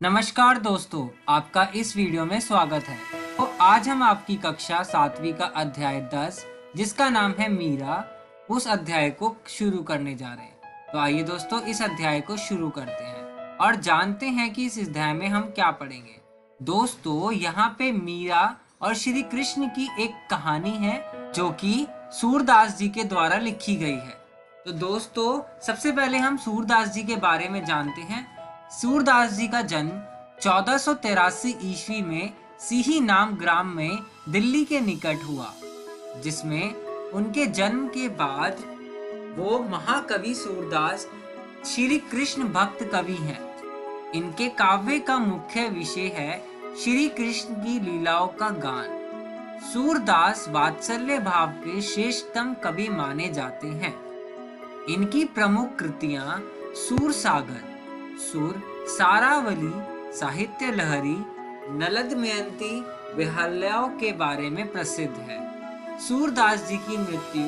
नमस्कार दोस्तों, आपका इस वीडियो में स्वागत है। तो आज हम आपकी कक्षा 7वीं का अध्याय 10 जिसका नाम है मीरा, उस अध्याय को शुरू करने जा रहे हैं। तो आइए दोस्तों, इस अध्याय को शुरू करते हैं और जानते हैं कि इस अध्याय में हम क्या पढ़ेंगे। दोस्तों, यहाँ पे मीरा और श्री कृष्ण की एक कहानी है जो कि सूरदास जी के द्वारा लिखी गई है। तो दोस्तों, सबसे पहले हम सूरदास जी के बारे में जानते हैं। सूरदास जी का जन्म 1483 ईस्वी में सीही नाम ग्राम में दिल्ली के निकट हुआ, जिसमें उनके जन्म के बाद वो महाकवि सूरदास श्री कृष्ण भक्त कवि हैं। इनके काव्य का मुख्य विषय है श्री कृष्ण की लीलाओं का गान। सूरदास वात्सल्य भाव के श्रेष्ठतम कवि माने जाते हैं। इनकी प्रमुख कृतियां सूर सागर, सुर, सारावली, साहित्य लहरी, नलद मयंती, विहल्याओं के बारे में प्रसिद्ध है। सूरदास जी की मृत्यु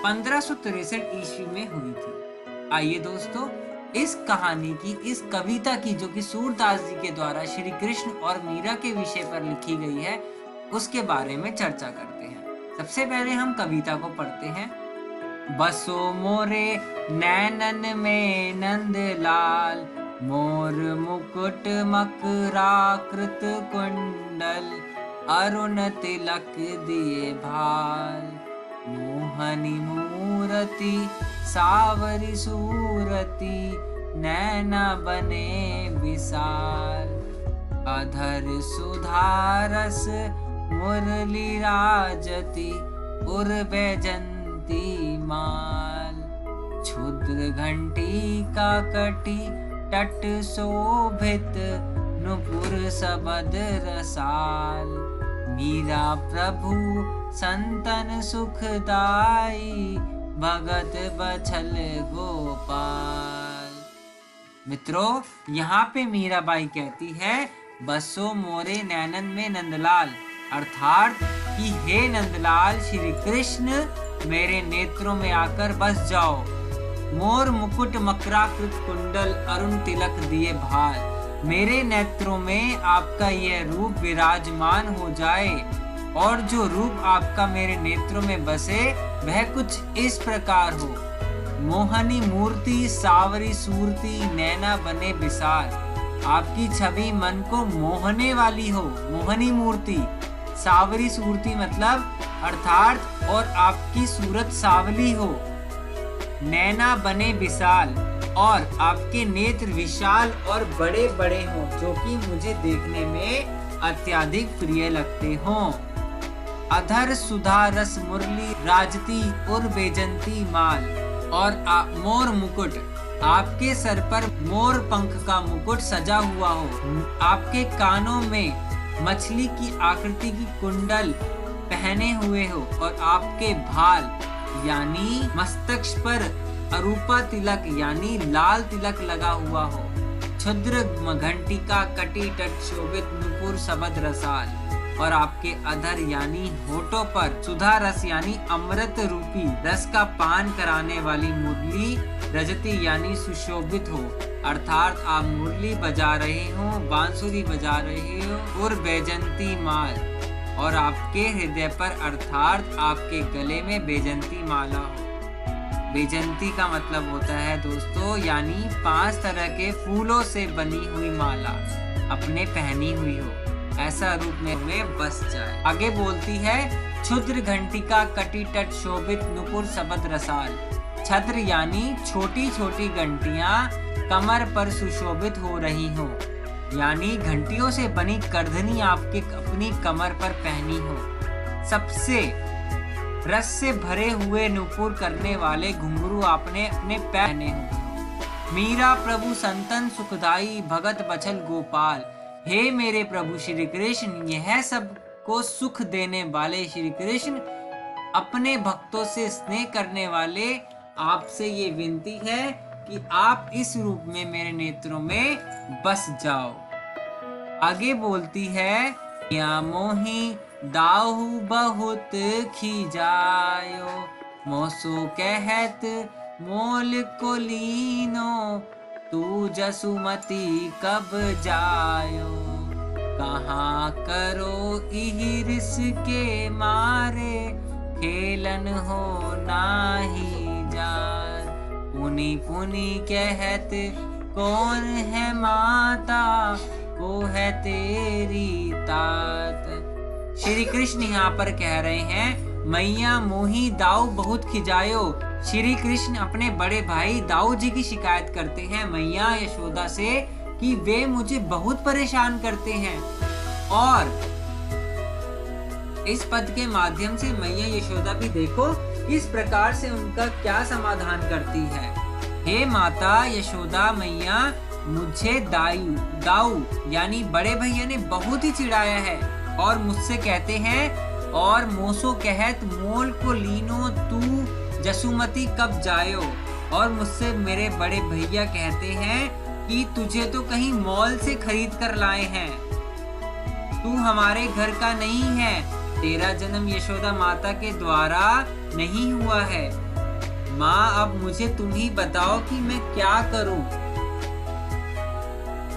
1563 ईस्वी में हुई थी। आइए दोस्तों, इस कहानी की, इस कविता की जो कि सूरदास जी के द्वारा श्री कृष्ण और मीरा के विषय पर लिखी गई है, उसके बारे में चर्चा करते हैं। सबसे पहले हम कविता को पढ़ते हैं। बसो मोरे नैनन में नंदलाल, मोर मुकुट मकराकृत कुंडल, अरुण तिलक दिए भाल, मोहनी मूरति सावरी सूरति, नैना बने विशाल, अधर सुधारस मुरली राजति, उर्वैजंती माल, क्षुद्र घंटी का कटी तट शोभित, नुपुर सबद रसाल, मीरा प्रभु संतन सुखदाई, भगत बछल गोपाल। मित्रों, यहाँ पे मीराबाई कहती है, बसो मोरे नैनन में नंदलाल, अर्थात कि हे नंदलाल श्री कृष्ण मेरे नेत्रों में आकर बस जाओ। मोर मुकुट मकराकृत कुंडल, अरुण तिलक दिए भाल, मेरे नेत्रों में आपका यह रूप विराजमान हो जाए और जो रूप आपका मेरे नेत्रों में बसे वह कुछ इस प्रकार हो। मोहनी मूर्ति सावरी सूरती, नैना बने विशाल, आपकी छवि मन को मोहने वाली हो। मोहनी मूर्ति, सावरी सूरती मतलब अर्थात और आपकी सूरत सावली हो। नैना बने विशाल, और आपके नेत्र विशाल और बड़े बड़े हों, जो कि मुझे देखने में अत्यधिक प्रिय लगते हों। अधर सुधा रस मुरली राजती, उर बेजंती माल, और मोर मुकुट, आपके सर पर मोर पंख का मुकुट सजा हुआ हो। आपके कानों में मछली की आकृति की कुंडल पहने हुए हो और आपके भाल यानी मस्तक पर अरूपा तिलक यानी लाल तिलक लगा हुआ हो। क्षुद्र घंटिका कटी तट शोभित, नुपुर सबद रसाल, और आपके अधर यानी होठों पर सुधा रस यानी अमृत रूपी रस का पान कराने वाली मुरली रजती यानी सुशोभित हो, अर्थात आप मुरली बजा रहे हो, बांसुरी बजा रहे हो, और बैजंती माल, और आपके हृदय पर अर्थात आपके गले में बैजंती माला हो। बैजंती का मतलब होता है दोस्तों यानी 5 तरह के फूलों से बनी हुई माला अपने पहनी हुई हो, ऐसा रूप में बस जाए। आगे बोलती है, क्षुद्र घंटिका कटी तट शोभित, नुपुर सबद रसाल, छत्र यानी छोटी छोटी घंटियां कमर पर सुशोभित हो रही हो, यानी घंटियों से बनी करधनी आपके अपनी कमर पर पहनी हो। सबसे रस से भरे हुए नुपुर करने वाले घुंघरू आपने अपने पहने हो। मीरा प्रभु संतन सुखदाई, भगत बछल गोपाल, हे मेरे प्रभु श्री कृष्ण, यह सब को सुख देने वाले श्री कृष्ण, अपने भक्तों से स्नेह करने वाले, आपसे ये विनती है कि आप इस रूप में मेरे नेत्रों में बस जाओ। आगे बोलती है, या मोही दाहु बहुत खिजायो, मोसो कहत मोल को लीनो, तू जसुमती कब जायो। कहाँ करो इहि रिस के मारे, खेलन हो नाही जात। पुनि पुनि कहत कौन है माता, को है तेरी तात। श्री कृष्ण यहाँ पर कह रहे हैं, मैया मोही दाऊ बहुत खिजायो। श्री कृष्ण अपने बड़े भाई दाऊ जी की शिकायत करते हैं मैया यशोदा से कि वे मुझे बहुत परेशान करते हैं। और इस पद के माध्यम से मैया यशोदा भी देखो इस प्रकार से उनका क्या समाधान करती है। हे माता यशोदा मैया, मुझे दाऊ यानी बड़े भैया ने बहुत ही चिढ़ाया है और मुझसे कहते हैं, और मोसो कहत मोल को लीनो तू जसुमती कब जायो। और मुझसे मेरे बड़े भैया कहते हैं कि तुझे तो कहीं मॉल से खरीद कर लाए हैं, तू हमारे घर का नहीं है, तेरा जन्म यशोदा माता के द्वारा नहीं हुआ है। माँ अब मुझे तुम ही बताओ कि मैं क्या करूं।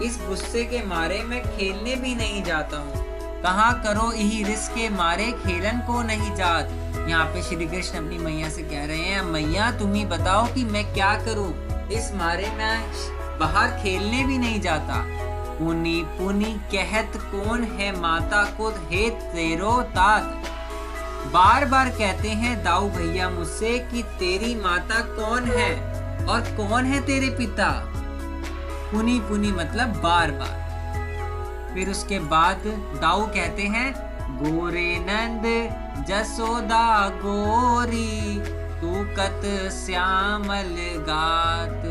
इस गुस्से के मारे मैं खेलने भी नहीं जाता हूँ। कहाँ करो यही रिस के मारे, खेलन को नहीं जात। यहाँ पे श्री कृष्ण अपनी मैया से कह रहे हैं, मैया तुम ही बताओ कि मैं क्या करूं, इस मारे मैं बाहर खेलने भी नहीं जाता। पुनि पुनि कहत कौन है माता को हे तेरो तात। बार बार कहते हैं दाऊ भैया मुझसे कि तेरी माता कौन है और कौन है तेरे पिता। पुनि पुनि मतलब बार बार। फिर उसके बाद दाऊ कहते हैं, गोरे नंद जसोदा गोरी, तू कत श्यामल गात।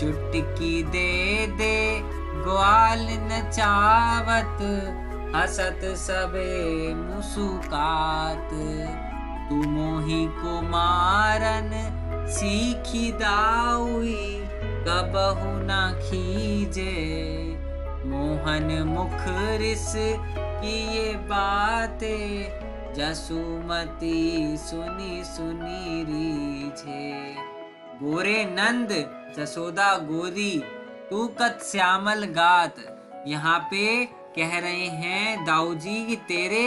चुटकी दे दे ग्वाल नचावत, हसत सबे मुस्कात। तू मोही को मारन सीखी दाऊई, कबहु न खीजे। मोहन मुख रिस की ये बातें, जसुमती सुनी सुनी रीझे। गोरे नंद जसोदा गोरी, तू कत श्यामल गात। यहाँ पे कह रहे हैं दाऊ जी कि तेरे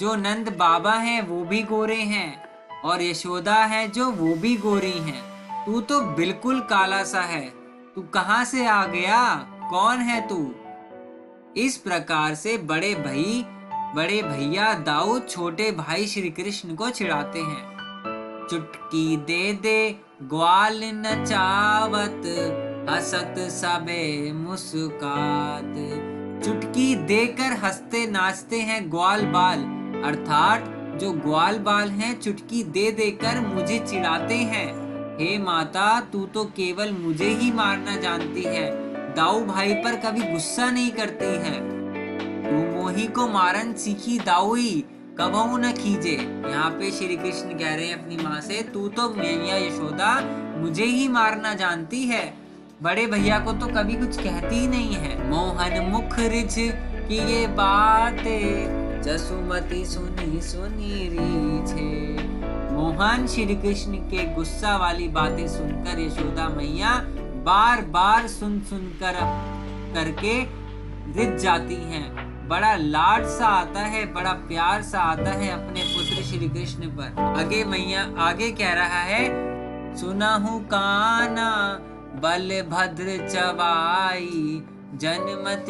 जो नंद बाबा हैं वो भी गोरे हैं और यशोदा है जो वो भी गोरी हैं। तू तो बिल्कुल काला सा है, तू कहाँ से आ गया, कौन है तू। इस प्रकार से बड़े भैया दाऊ छोटे भाई श्री कृष्ण को चिढ़ाते हैं। चुटकी दे दे ग्वाल नचावत, हसत सबे मुस्कात। चुटकी देकर हंसते नाचते हैं ग्वाल बाल, अर्थात जो ग्वाल बाल हैं चुटकी दे देकर मुझे चिढ़ाते हैं। हे माता तू तो केवल मुझे ही मारना जानती है, दाऊ भाई पर कभी गुस्सा नहीं करती है। तू मोही को मारन सीखी दाऊई, कबहू न खींचे। यहाँ पे श्री कृष्ण कह रहे हैं अपनी माँ से, तू तो मैया यशोदा मुझे ही मारना जानती है, बड़े भैया को तो कभी कुछ कहती ही नहीं है। मोहन मुख रिझ की ये बातें, जसुमती सुनी सुनी रीझे। मोहन श्री कृष्ण के गुस्सा वाली बातें सुनकर यशोदा मैया बार बार सुन करके रिझ जाती हैं। बड़ा लाड सा आता है, बड़ा प्यार सा आता है अपने पुत्र श्री कृष्ण पर। आगे कह रहा है, सुनहु काना बलभद्र चवाई, जनमत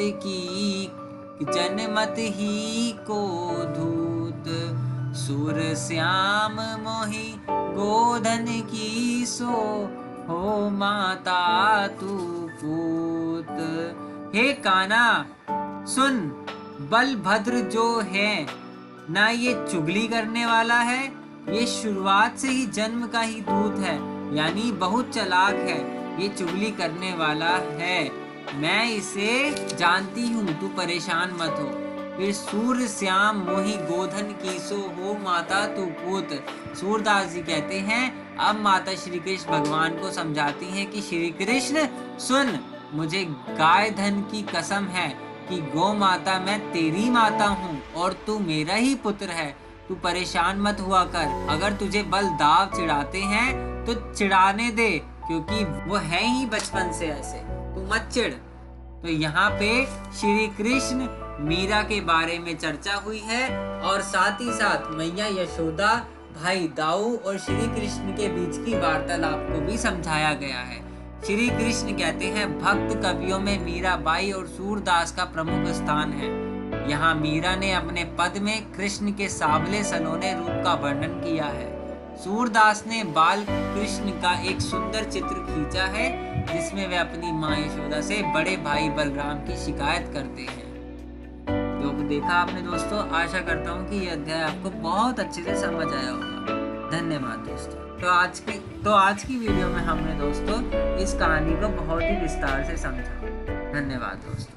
ही को धूत। सुर श्याम मोहि गोधन की सो, हो माता तू पूत। हे काना सुन, बलभद्र जो है ना ये चुगली करने वाला है, ये शुरुआत से ही जन्म का ही दूत है, यानी बहुत चालाक है, ये चुगली करने वाला है, मैं इसे जानती हूँ, तू परेशान मत हो। फिर सूर्य श्याम मोही गोधन कीसो, हो माता तू पूत। सूरदास जी कहते हैं, अब माता श्री कृष्ण भगवान को समझाती हैं कि श्री कृष्ण सुन, मुझे गाय धन की कसम है कि गौ माता मैं तेरी माता हूँ और तू मेरा ही पुत्र है, तू परेशान मत हुआ कर। अगर तुझे बल दाव चिढ़ाते हैं तो चिढ़ाने दे, क्योंकि वो है ही बचपन से ऐसे, तू मत चिढ़। तो यहाँ पे श्री कृष्ण मीरा के बारे में चर्चा हुई है और साथ ही साथ मैया यशोदा, भाई दाऊ और श्री कृष्ण के बीच की वार्तालाप को भी समझाया गया है। श्री कृष्ण कहते हैं भक्त कवियों में मीराबाई और सूरदास का प्रमुख स्थान है। यहाँ मीरा ने अपने पद में कृष्ण के सांवले सलोने रूप का वर्णन किया है। सूरदास ने बाल कृष्ण का एक सुंदर चित्र खींचा है जिसमें वे अपनी मां यशोदा से बड़े भाई बलराम की शिकायत करते हैं। तो देखा आपने दोस्तों, आशा करता हूँ कि यह अध्याय आपको बहुत अच्छे से समझ आया होगा। धन्यवाद दोस्तों। तो आज की वीडियो में हमने दोस्तों इस कहानी को बहुत ही विस्तार से समझा। धन्यवाद दोस्तों।